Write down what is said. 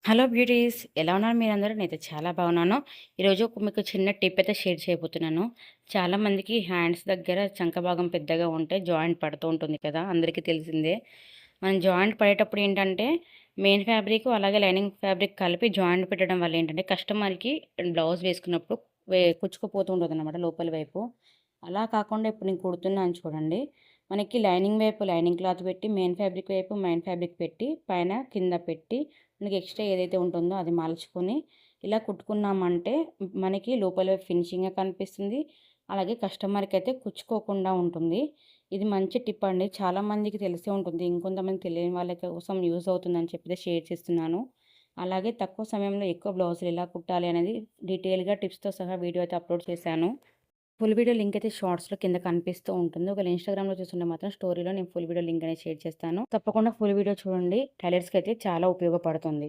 Hello beauties, ఎలా ఉన్నారు మీరందరూ? నేనైతే చాలా బాగున్నాను. ఈరోజు మీకు చిన్న టిప్ అయితే షేర్ చేయబోతున్నాను. చాలామందికి హ్యాండ్స్ దగ్గర చంక భాగం పెద్దగా ఉంటే జాయింట్ పడుతూ ఉంటుంది కదా! అందరికీ తెలిసిందే. మనం జాయింట్ పడేటప్పుడు ఏంటంటే మెయిన్ ఫ్యాబ్రిక్ అలాగే లైనింగ్ ఫ్యాబ్రిక్ కలిపి జాయింట్ పెట్టడం వల్ల ఏంటంటే కస్టమర్‌కి బ్లౌజ్ వేసుకున్నప్పుడు కుచ్చుకుపోతూ ఉంటుందన్నమాట లోపలి వైపు. అలా కాకుండా ఇప్పుడు నేను కుడుతున్నాను చూడండి. మనకి లైనింగ్ వైపు లైనింగ్ క్లాత్ పెట్టి, మెయిన్ ఫ్యాబ్రిక్ వైపు మెయిన్ ఫ్యాబ్రిక్ పెట్టి, పైన కింద పెట్టి మనకి ఎక్స్ట్రా ఏదైతే ఉంటుందో అది మలుచుకొని ఇలా కుట్టుకున్నామంటే మనకి లోపల ఫినిషింగ్‌గా కనిపిస్తుంది. అలాగే కస్టమర్‌కి అయితే కుచ్చుకోకుండా ఉంటుంది. ఇది మంచి టిప్ అండి. చాలామందికి తెలిసే ఉంటుంది. ఇంకొంతమంది తెలియని వాళ్ళ కోసం యూజ్ అవుతుందని చెప్పి షేర్ చేస్తున్నాను. అలాగే తక్కువ సమయంలో ఎక్కువ బ్లౌజులు ఎలా కుట్టాలి అనేది డీటెయిల్‌గా టిప్స్‌తో సహా వీడియో అయితే అప్లోడ్ చేశాను. ఫుల్ వీడియో లింక్ అయితే షార్ట్స్‌లో కింద కనిపిస్తూ ఉంటుంది. ఒకవేళ ఇన్‌స్టాగ్రామ్‌లో చూస్తుంటే మాత్రం స్టోరీలో నేను ఫుల్ వీడియో లింక్ అనేది షేర్ చేస్తాను. తప్పకుండా ఫుల్ వీడియో చూడండి. టైలర్స్‌కి అయితే చాలా ఉపయోగపడుతుంది.